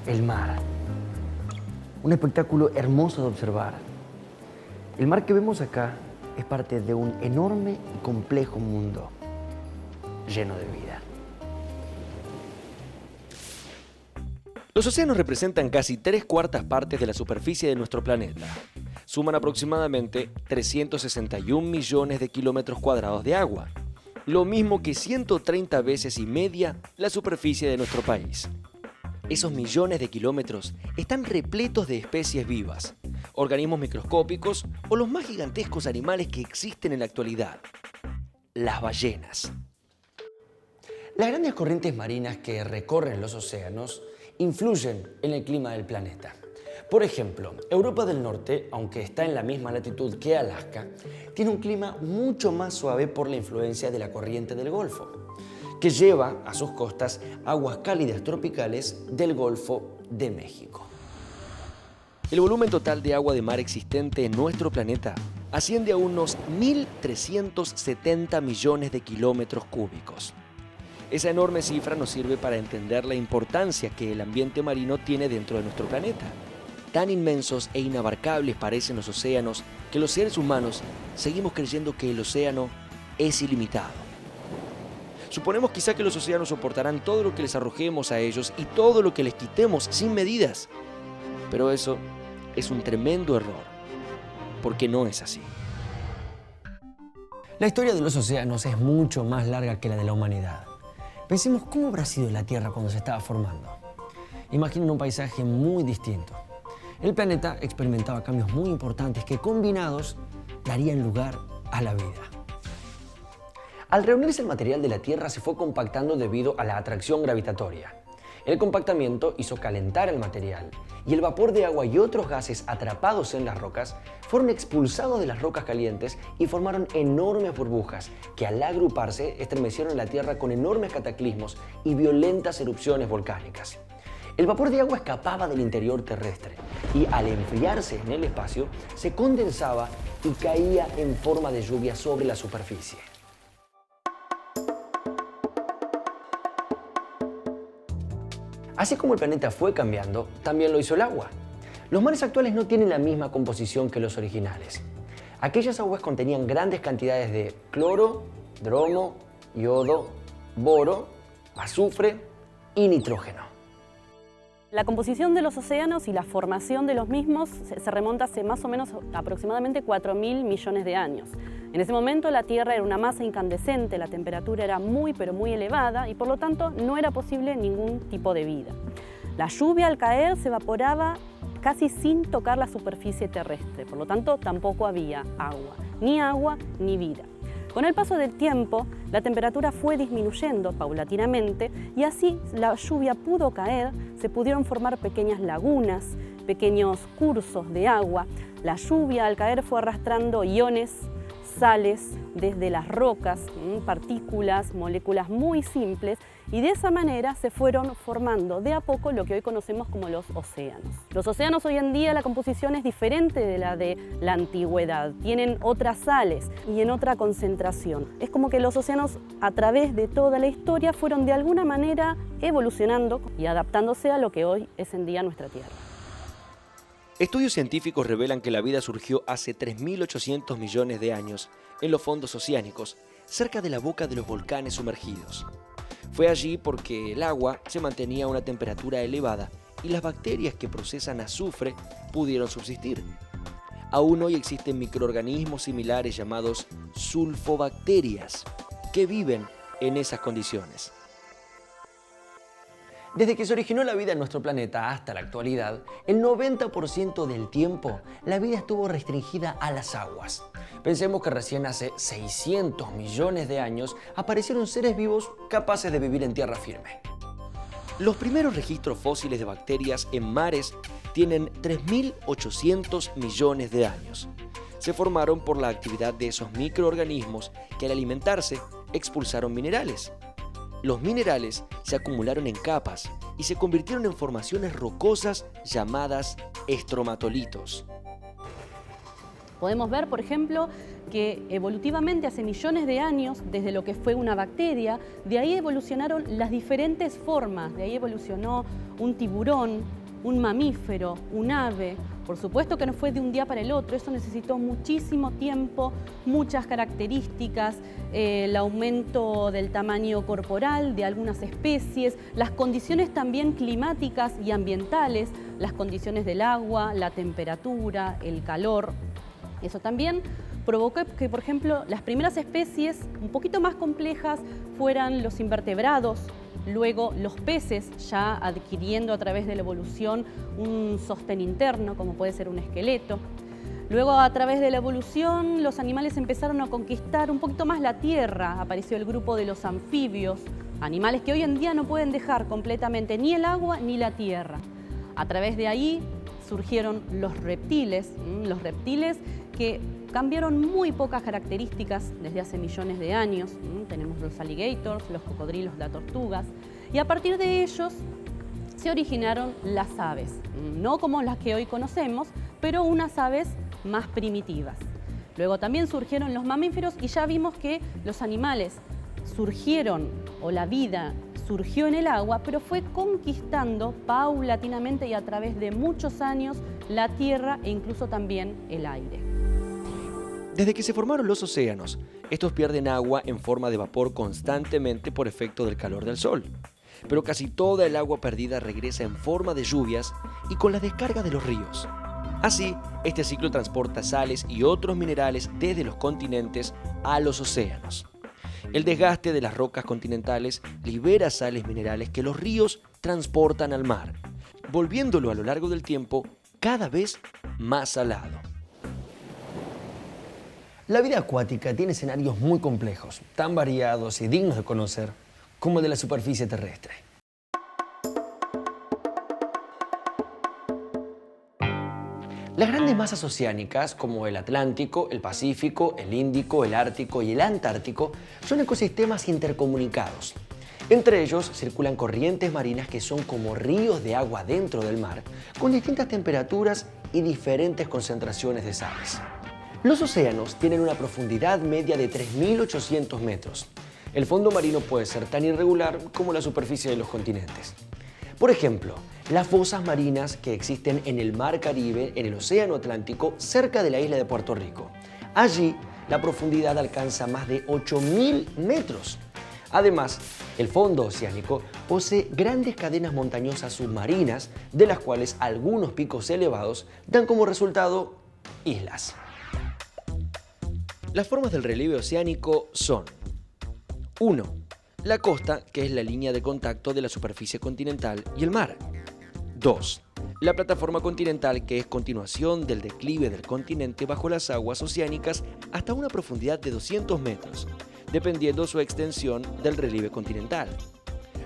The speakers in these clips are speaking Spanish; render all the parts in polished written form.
el mar. Un espectáculo hermoso de observar. El mar que vemos acá es parte de un enorme y complejo mundo lleno de vida. Los océanos representan casi 3/4 partes de la superficie de nuestro planeta. Suman aproximadamente 361 millones de kilómetros cuadrados de agua, lo mismo que 130 veces y media la superficie de nuestro país. Esos millones de kilómetros están repletos de especies vivas, organismos microscópicos o los más gigantescos animales que existen en la actualidad, las ballenas. Las grandes corrientes marinas que recorren los océanos influyen en el clima del planeta. Por ejemplo, Europa del Norte, aunque está en la misma latitud que Alaska, tiene un clima mucho más suave por la influencia de la corriente del Golfo, que lleva a sus costas aguas cálidas tropicales del Golfo de México. El volumen total de agua de mar existente en nuestro planeta asciende a unos 1.370 millones de kilómetros cúbicos. Esa enorme cifra nos sirve para entender la importancia que el ambiente marino tiene dentro de nuestro planeta. Tan inmensos e inabarcables parecen los océanos que los seres humanos seguimos creyendo que el océano es ilimitado. Suponemos quizá que los océanos soportarán todo lo que les arrojemos a ellos y todo lo que les quitemos sin medidas. Pero eso es un tremendo error, porque no es así. La historia de los océanos es mucho más larga que la de la humanidad. Pensemos cómo habrá sido la Tierra cuando se estaba formando. Imaginen un paisaje muy distinto. El planeta experimentaba cambios muy importantes que combinados darían lugar a la vida. Al reunirse el material de la Tierra se fue compactando debido a la atracción gravitatoria. El compactamiento hizo calentar el material y el vapor de agua y otros gases atrapados en las rocas fueron expulsados de las rocas calientes y formaron enormes burbujas que al agruparse estremecieron la Tierra con enormes cataclismos y violentas erupciones volcánicas. El vapor de agua escapaba del interior terrestre y al enfriarse en el espacio se condensaba y caía en forma de lluvia sobre la superficie. Así como el planeta fue cambiando, también lo hizo el agua. Los mares actuales no tienen la misma composición que los originales. Aquellas aguas contenían grandes cantidades de cloro, bromo, yodo, boro, azufre y nitrógeno. La composición de los océanos y la formación de los mismos se remonta hace más o menos aproximadamente 4.000 millones de años. En ese momento la Tierra era una masa incandescente, la temperatura era muy elevada y por lo tanto no era posible ningún tipo de vida. La lluvia al caer se evaporaba casi sin tocar la superficie terrestre, por lo tanto tampoco había agua ni vida. Con el paso del tiempo, la temperatura fue disminuyendo paulatinamente y así la lluvia pudo caer, se pudieron formar pequeñas lagunas, pequeños cursos de agua. La lluvia al caer fue arrastrando iones, sales desde las rocas, partículas, moléculas muy simples y de esa manera se fueron formando de a poco lo que hoy conocemos como los océanos. Los océanos hoy en día la composición es diferente de la de la antigüedad, tienen otras sales y en otra concentración. Es como que los océanos a través de toda la historia fueron de alguna manera evolucionando y adaptándose a lo que hoy es en día nuestra Tierra. Estudios científicos revelan que la vida surgió hace 3.800 millones de años en los fondos oceánicos, cerca de la boca de los volcanes sumergidos. Fue allí porque el agua se mantenía a una temperatura elevada y las bacterias que procesan azufre pudieron subsistir. Aún hoy existen microorganismos similares llamados sulfobacterias que viven en esas condiciones. Desde que se originó la vida en nuestro planeta hasta la actualidad, el 90% del tiempo la vida estuvo restringida a las aguas. Pensemos que recién hace 600 millones de años aparecieron seres vivos capaces de vivir en tierra firme. Los primeros registros fósiles de bacterias en mares tienen 3.800 millones de años. Se formaron por la actividad de esos microorganismos que al alimentarse expulsaron minerales. Los minerales se acumularon en capas y se convirtieron en formaciones rocosas llamadas estromatolitos. Podemos ver, por ejemplo, que evolutivamente hace millones de años, desde lo que fue una bacteria, de ahí evolucionaron las diferentes formas, de ahí evolucionó un tiburón, un mamífero, un ave. Por supuesto que no fue de un día para el otro, eso necesitó muchísimo tiempo, muchas características, el aumento del tamaño corporal de algunas especies, las condiciones también climáticas y ambientales, las condiciones del agua, la temperatura, el calor. Eso también provocó que, por ejemplo, las primeras especies un poquito más complejas fueran los invertebrados, luego los peces, ya adquiriendo a través de la evolución un sostén interno, como puede ser un esqueleto. Luego, a través de la evolución, los animales empezaron a conquistar un poquito más la tierra. Apareció el grupo de los anfibios, animales que hoy en día no pueden dejar completamente ni el agua ni la tierra. A través de ahí surgieron los reptiles que cambiaron muy pocas características desde hace millones de años. Tenemos los alligators, los cocodrilos, las tortugas, y a partir de ellos se originaron las aves, no como las que hoy conocemos, pero unas aves más primitivas. Luego también surgieron los mamíferos y ya vimos que los animales surgieron, o la vida surgió en el agua, pero fue conquistando paulatinamente y a través de muchos años la tierra e incluso también el aire. Desde que se formaron los océanos, estos pierden agua en forma de vapor constantemente por efecto del calor del sol. Pero casi toda el agua perdida regresa en forma de lluvias y con la descarga de los ríos. Así, este ciclo transporta sales y otros minerales desde los continentes a los océanos. El desgaste de las rocas continentales libera sales minerales que los ríos transportan al mar, volviéndolo a lo largo del tiempo cada vez más salado. La vida acuática tiene escenarios muy complejos, tan variados y dignos de conocer como el de la superficie terrestre. Las grandes masas oceánicas, como el Atlántico, el Pacífico, el Índico, el Ártico y el Antártico, son ecosistemas intercomunicados. Entre ellos circulan corrientes marinas que son como ríos de agua dentro del mar, con distintas temperaturas y diferentes concentraciones de sales. Los océanos tienen una profundidad media de 3.800 metros. El fondo marino puede ser tan irregular como la superficie de los continentes. Por ejemplo, las fosas marinas que existen en el Mar Caribe, en el Océano Atlántico, cerca de la isla de Puerto Rico. Allí, la profundidad alcanza más de 8.000 metros. Además, el fondo oceánico posee grandes cadenas montañosas submarinas, de las cuales algunos picos elevados dan como resultado islas. Las formas del relieve oceánico son: 1. La costa, que es la línea de contacto de la superficie continental y el mar. 2. La plataforma continental, que es continuación del declive del continente bajo las aguas oceánicas hasta una profundidad de 200 metros, dependiendo su extensión del relieve continental.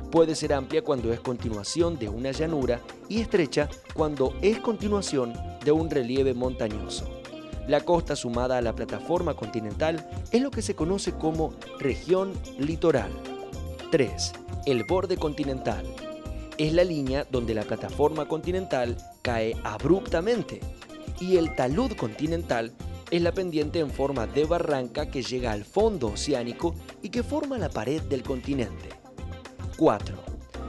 Puede ser amplia cuando es continuación de una llanura y estrecha cuando es continuación de un relieve montañoso. La costa sumada a la plataforma continental es lo que se conoce como región litoral. 3. El borde continental. Es la línea donde la plataforma continental cae abruptamente. Y el talud continental es la pendiente en forma de barranca que llega al fondo oceánico y que forma la pared del continente. 4.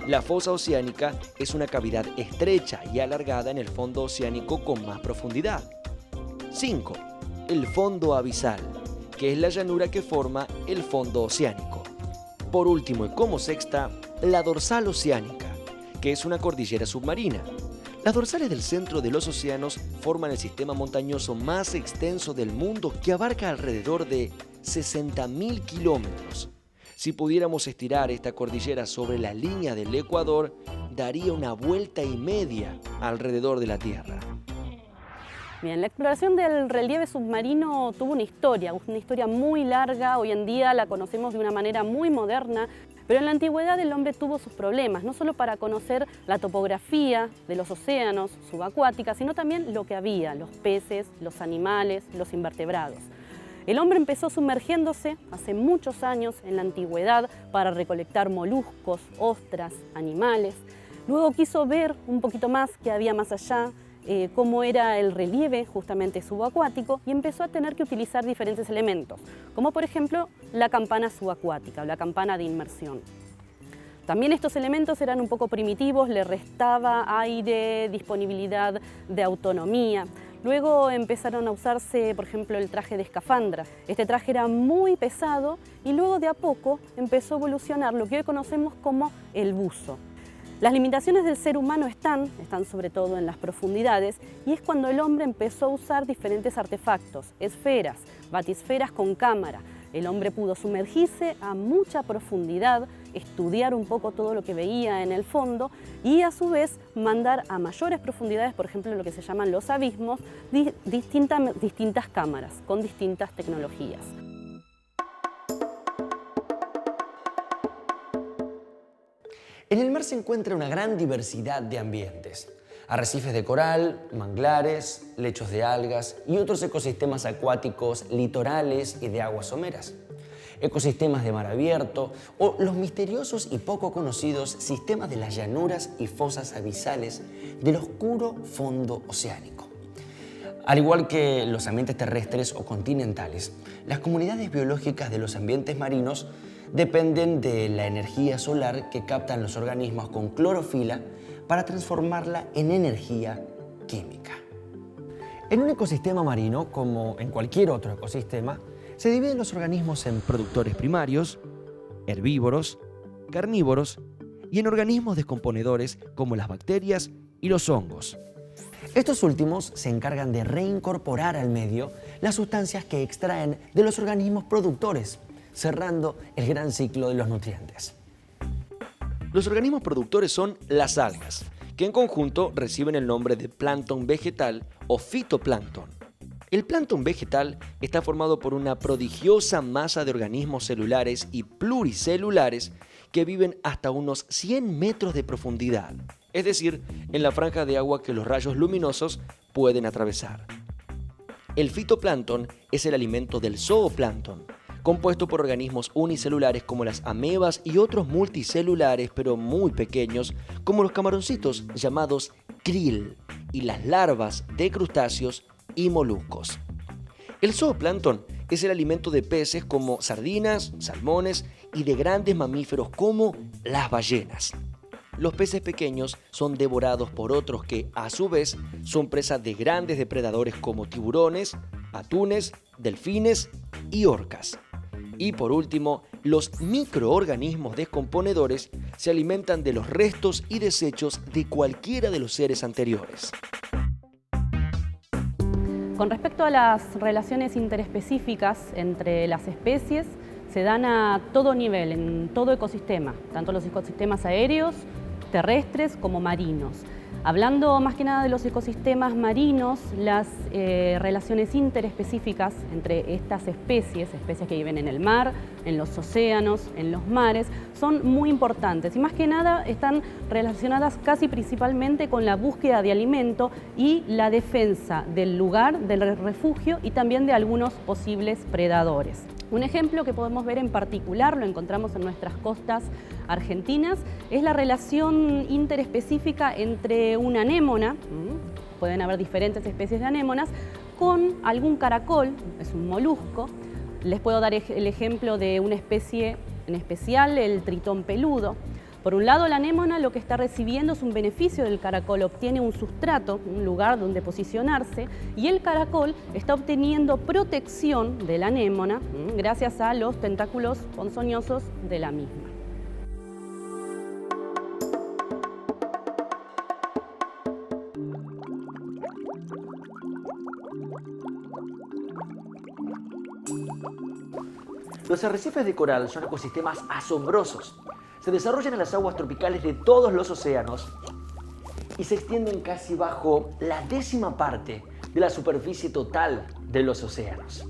La fosa oceánica es una cavidad estrecha y alargada en el fondo oceánico con más profundidad. 5. El fondo abisal, que es la llanura que forma el fondo oceánico. Por último, y como sexta, la dorsal oceánica, que es una cordillera submarina. Las dorsales del centro de los océanos forman el sistema montañoso más extenso del mundo, que abarca alrededor de 60.000 kilómetros. Si pudiéramos estirar esta cordillera sobre la línea del Ecuador, daría una vuelta y media alrededor de la Tierra. Bien, la exploración del relieve submarino tuvo una historia muy larga. Hoy en día la conocemos de una manera muy moderna, pero en la antigüedad el hombre tuvo sus problemas, no solo para conocer la topografía de los océanos subacuáticas, sino también lo que había, los peces, los animales, los invertebrados. El hombre empezó sumergiéndose hace muchos años en la antigüedad para recolectar moluscos, ostras, animales. Luego quiso ver un poquito más qué había más allá. cómo era el relieve justamente subacuático y empezó a tener que utilizar diferentes elementos, como por ejemplo la campana subacuática o la campana de inmersión. También estos elementos eran un poco primitivos, le restaba aire, disponibilidad de autonomía. Luego empezaron a usarse, por ejemplo, el traje de escafandra. Este traje era muy pesado y luego de a poco empezó a evolucionar lo que hoy conocemos como el buzo. Las limitaciones del ser humano están sobre todo en las profundidades, y es cuando el hombre empezó a usar diferentes artefactos, esferas, batisferas con cámara. El hombre pudo sumergirse a mucha profundidad, estudiar un poco todo lo que veía en el fondo y a su vez mandar a mayores profundidades, por ejemplo, lo que se llaman los abismos, distintas cámaras con distintas tecnologías. En el mar se encuentra una gran diversidad de ambientes. Arrecifes de coral, manglares, lechos de algas y otros ecosistemas acuáticos litorales y de aguas someras. Ecosistemas de mar abierto o los misteriosos y poco conocidos sistemas de las llanuras y fosas abisales del oscuro fondo oceánico. Al igual que los ambientes terrestres o continentales, las comunidades biológicas de los ambientes marinos dependen de la energía solar que captan los organismos con clorofila para transformarla en energía química. En un ecosistema marino, como en cualquier otro ecosistema, se dividen los organismos en Productores primarios, herbívoros, carnívoros y en organismos descomponedores como las bacterias y los hongos. Estos últimos se encargan de reincorporar al medio las sustancias que extraen de los organismos productores, cerrando el gran ciclo de los nutrientes. Los organismos productores son las algas, que en conjunto reciben el nombre de plancton vegetal o fitoplancton. El plancton vegetal está formado por una prodigiosa masa de organismos celulares y pluricelulares que viven hasta unos 100 metros de profundidad, es decir, en la franja de agua que los rayos luminosos pueden atravesar. El fitoplancton es el alimento del zooplancton, compuesto por organismos unicelulares como las amebas y otros multicelulares pero muy pequeños como los camaroncitos llamados krill y las larvas de crustáceos y moluscos. El zooplancton es el alimento de peces como sardinas, salmones y de grandes mamíferos como las ballenas. Los peces pequeños son devorados por otros que, a su vez, son presa de grandes depredadores como tiburones, atunes, delfines y orcas. Y por último, los microorganismos descomponedores se alimentan de los restos y desechos de cualquiera de los seres anteriores. Con respecto a las relaciones interespecíficas entre las especies, se dan a todo nivel, en todo ecosistema, tanto los ecosistemas aéreos, terrestres como marinos. Hablando más que nada de los ecosistemas marinos, las relaciones interespecíficas entre estas especies que viven en el mar, en los océanos, en los mares, son muy importantes y más que nada están relacionadas casi principalmente con la búsqueda de alimento y la defensa del lugar, del refugio y también de algunos posibles predadores. Un ejemplo que podemos ver en particular, lo encontramos en nuestras costas argentinas, es la relación interespecífica entre una anémona, pueden haber diferentes especies de anémonas, con algún caracol, es un molusco. Les puedo dar el ejemplo de una especie en especial, el tritón peludo. Por un lado, la anémona lo que está recibiendo es un beneficio del caracol, obtiene un sustrato, un lugar donde posicionarse, y el caracol está obteniendo protección de la anémona gracias a los tentáculos ponzoñosos de la misma. Los arrecifes de coral son ecosistemas asombrosos. Se desarrollan en las aguas tropicales de todos los océanos y se extienden casi bajo la 10ª parte de la superficie total de los océanos.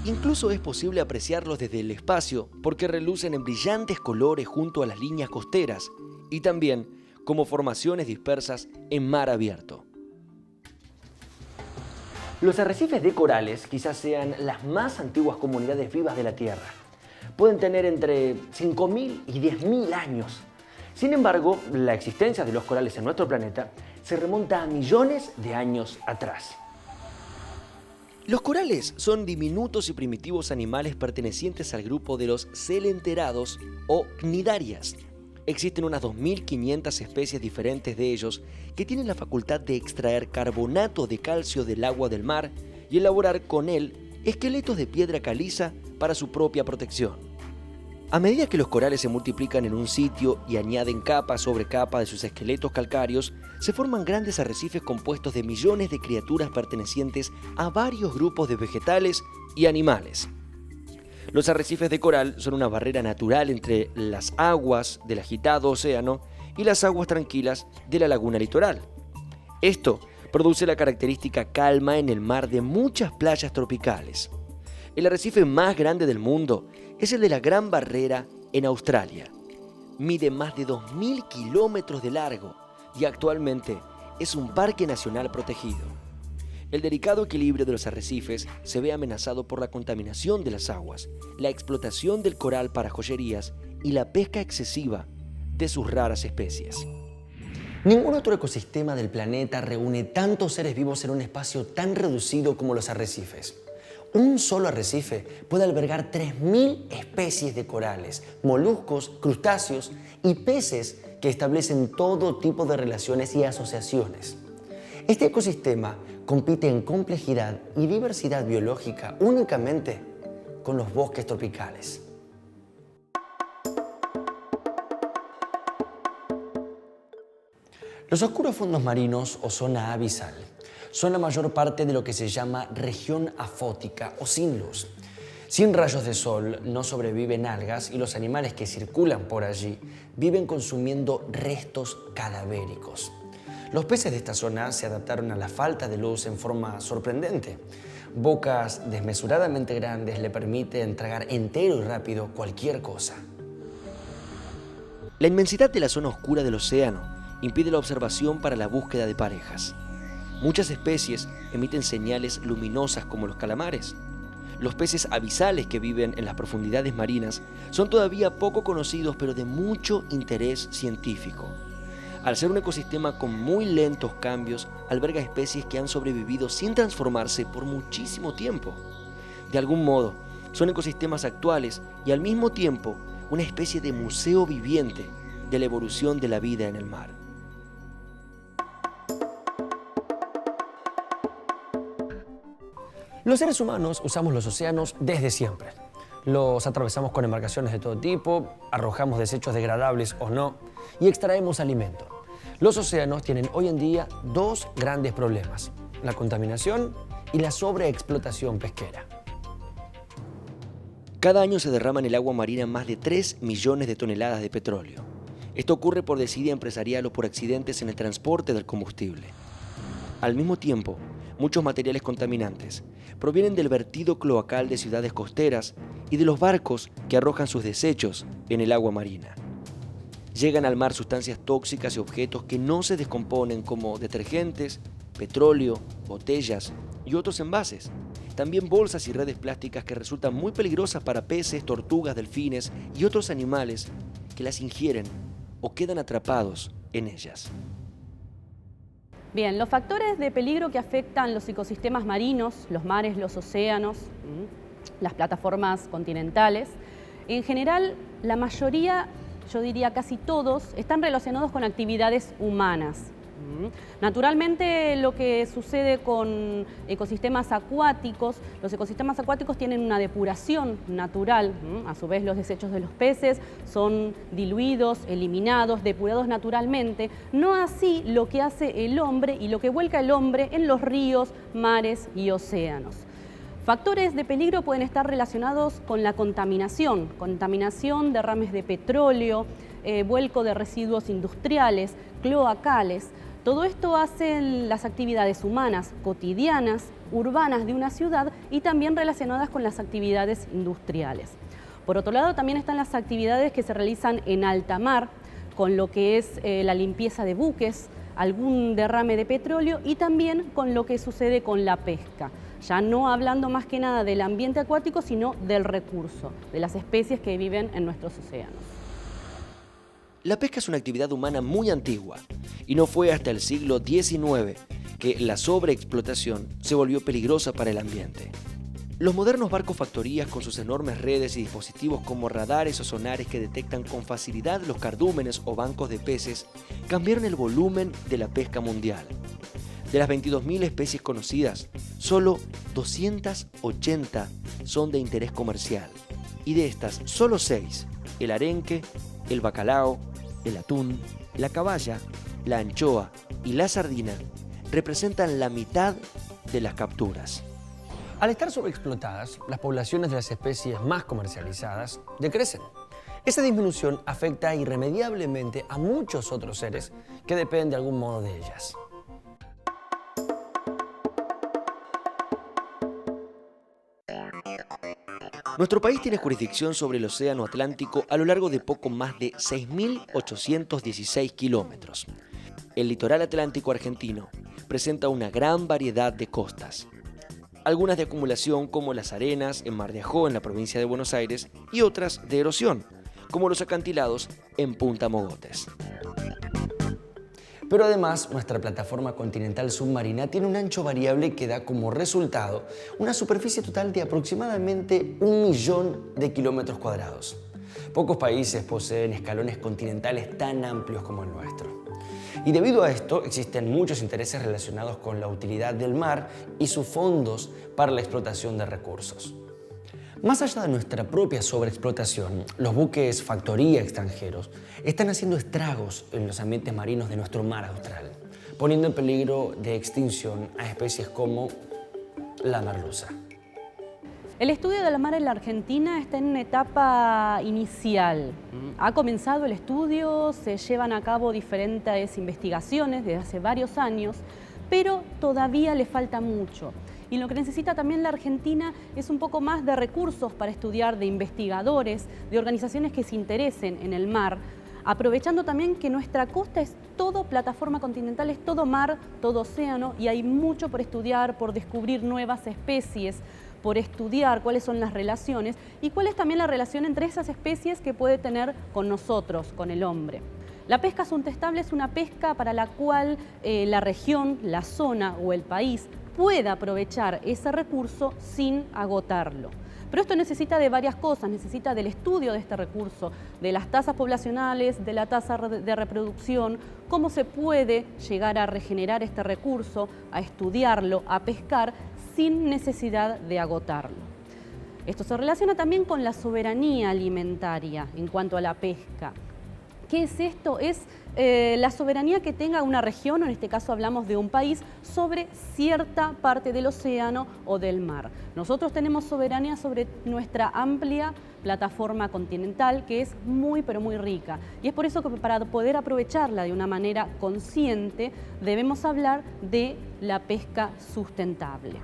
Incluso es posible apreciarlos desde el espacio porque relucen en brillantes colores junto a las líneas costeras y también como formaciones dispersas en mar abierto. Los arrecifes de corales quizás sean las más antiguas comunidades vivas de la Tierra. Pueden tener entre 5.000 y 10.000 años. Sin embargo, la existencia de los corales en nuestro planeta se remonta a millones de años atrás. Los corales son diminutos y primitivos animales pertenecientes al grupo de los coelenterados o cnidarias. Existen unas 2.500 especies diferentes de ellos que tienen la facultad de extraer carbonato de calcio del agua del mar y elaborar con él esqueletos de piedra caliza para su propia protección. A medida que los corales se multiplican en un sitio y añaden capa sobre capa de sus esqueletos calcáreos, se forman grandes arrecifes compuestos de millones de criaturas pertenecientes a varios grupos de vegetales y animales. Los arrecifes de coral son una barrera natural entre las aguas del agitado océano y las aguas tranquilas de la laguna litoral. Esto produce la característica calma en el mar de muchas playas tropicales. El arrecife más grande del mundo es el de la Gran Barrera en Australia. Mide más de 2.000 kilómetros de largo y actualmente es un parque nacional protegido. El delicado equilibrio de los arrecifes se ve amenazado por la contaminación de las aguas, la explotación del coral para joyerías y la pesca excesiva de sus raras especies. Ningún otro ecosistema del planeta reúne tantos seres vivos en un espacio tan reducido como los arrecifes. Un solo arrecife puede albergar 3.000 especies de corales, moluscos, crustáceos y peces que establecen todo tipo de relaciones y asociaciones. Este ecosistema compite en complejidad y diversidad biológica únicamente con los bosques tropicales. Los oscuros fondos marinos o zona abisal son la mayor parte de lo que se llama región afótica o sin luz. Sin rayos de sol no sobreviven algas y los animales que circulan por allí viven consumiendo restos cadavéricos. Los peces de esta zona se adaptaron a la falta de luz en forma sorprendente. Bocas desmesuradamente grandes le permiten tragar entero y rápido cualquier cosa. La inmensidad de la zona oscura del océano impide la observación para la búsqueda de parejas. Muchas especies emiten señales luminosas como los calamares. Los peces abisales que viven en las profundidades marinas son todavía poco conocidos, pero de mucho interés científico. Al ser un ecosistema con muy lentos cambios, alberga especies que han sobrevivido sin transformarse por muchísimo tiempo. De algún modo, son ecosistemas actuales y al mismo tiempo una especie de museo viviente de la evolución de la vida en el mar. Los seres humanos usamos los océanos desde siempre. Los atravesamos con embarcaciones de todo tipo, arrojamos desechos degradables o no y extraemos alimento. Los océanos tienen hoy en día dos grandes problemas: la contaminación y la sobreexplotación pesquera. Cada año se derrama en el agua marina más de 3 millones de toneladas de petróleo. Esto ocurre por desidia empresarial o por accidentes en el transporte del combustible. Al mismo tiempo, muchos materiales contaminantes provienen del vertido cloacal de ciudades costeras y de los barcos que arrojan sus desechos en el agua marina. Llegan al mar sustancias tóxicas y objetos que no se descomponen como detergentes, petróleo, botellas y otros envases. También bolsas y redes plásticas que resultan muy peligrosas para peces, tortugas, delfines y otros animales que las ingieren o quedan atrapados en ellas. Bien, los factores de peligro que afectan los ecosistemas marinos, los mares, los océanos, las plataformas continentales, en general la mayoría, yo diría casi todos, están relacionados con actividades humanas. Naturalmente, lo que sucede con ecosistemas acuáticos, los ecosistemas acuáticos tienen una depuración natural. A su vez, los desechos de los peces son diluidos, eliminados, depurados naturalmente. No así lo que hace el hombre y lo que vuelca el hombre en los ríos, mares y océanos. Factores de peligro pueden estar relacionados con la contaminación, derrames de petróleo, vuelco de residuos industriales, cloacales. Todo esto hacen las actividades humanas cotidianas, urbanas de una ciudad y también relacionadas con las actividades industriales. Por otro lado, también están las actividades que se realizan en alta mar, con lo que es la limpieza de buques, algún derrame de petróleo y también con lo que sucede con la pesca. Ya no hablando más que nada del ambiente acuático, sino del recurso, de las especies que viven en nuestros océanos. La pesca es una actividad humana muy antigua y no fue hasta el siglo XIX que la sobreexplotación se volvió peligrosa para el ambiente. Los modernos barcos factorías con sus enormes redes y dispositivos como radares o sonares que detectan con facilidad los cardúmenes o bancos de peces cambiaron el volumen de la pesca mundial. De las 22.000 especies conocidas, solo 280 son de interés comercial y de estas solo 6, el arenque, el bacalao, el atún, la caballa, la anchoa y la sardina, representan la mitad de las capturas. Al estar sobreexplotadas, las poblaciones de las especies más comercializadas decrecen. Esa disminución afecta irremediablemente a muchos otros seres que dependen de algún modo de ellas. Nuestro país tiene jurisdicción sobre el Océano Atlántico a lo largo de poco más de 6.816 kilómetros. El litoral atlántico argentino presenta una gran variedad de costas, algunas de acumulación como las Arenas en Mar de Ajó en la provincia de Buenos Aires y otras de erosión, como los acantilados en Punta Mogotes. Pero además, nuestra plataforma continental submarina tiene un ancho variable que da como resultado una superficie total de aproximadamente 1 millón de kilómetros cuadrados. Pocos países poseen escalones continentales tan amplios como el nuestro. Y debido a esto, existen muchos intereses relacionados con la utilidad del mar y sus fondos para la explotación de recursos. Más allá de nuestra propia sobreexplotación, los buques factoría extranjeros están haciendo estragos en los ambientes marinos de nuestro mar austral, poniendo en peligro de extinción a especies como la merluza. El estudio del mar en la Argentina está en una etapa inicial. Ha comenzado el estudio, se llevan a cabo diferentes investigaciones desde hace varios años, pero todavía le falta mucho. Y lo que necesita también la Argentina es un poco más de recursos para estudiar, de investigadores, de organizaciones que se interesen en el mar, aprovechando también que nuestra costa es todo plataforma continental, es todo mar, todo océano, y hay mucho por estudiar, por descubrir nuevas especies, por estudiar cuáles son las relaciones y cuál es también la relación entre esas especies que puede tener con nosotros, con el hombre. La pesca sustentable es una pesca para la cual la región, la zona o el país pueda aprovechar ese recurso sin agotarlo. Pero esto necesita de varias cosas, necesita del estudio de este recurso, de las tasas poblacionales, de la tasa de reproducción, cómo se puede llegar a regenerar este recurso, a estudiarlo, a pescar sin necesidad de agotarlo. Esto se relaciona también con la soberanía alimentaria en cuanto a la pesca. ¿Qué es esto? Es la soberanía que tenga una región, o en este caso hablamos de un país, sobre cierta parte del océano o del mar. Nosotros tenemos soberanía sobre nuestra amplia plataforma continental, que es muy pero muy rica. Y es por eso que para poder aprovecharla de una manera consciente, debemos hablar de la pesca sustentable.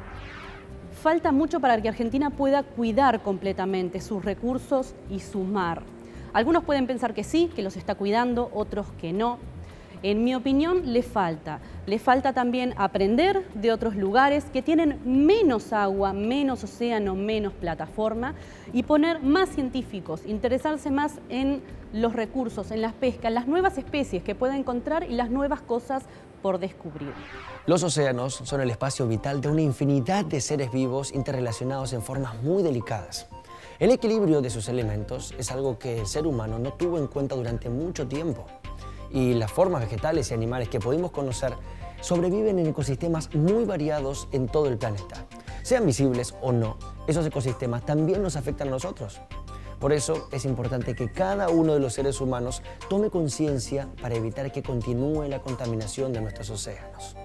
Falta mucho para que Argentina pueda cuidar completamente sus recursos y su mar. Algunos pueden pensar que sí, que los está cuidando, otros que no. En mi opinión, le falta también aprender de otros lugares que tienen menos agua, menos océano, menos plataforma y poner más científicos, interesarse más en los recursos, en las pescas, las nuevas especies que puede encontrar y las nuevas cosas por descubrir. Los océanos son el espacio vital de una infinidad de seres vivos interrelacionados en formas muy delicadas. El equilibrio de sus elementos es algo que el ser humano no tuvo en cuenta durante mucho tiempo. Y las formas vegetales y animales que pudimos conocer sobreviven en ecosistemas muy variados en todo el planeta. Sean visibles o no, esos ecosistemas también nos afectan a nosotros. Por eso es importante que cada uno de los seres humanos tome conciencia para evitar que continúe la contaminación de nuestros océanos.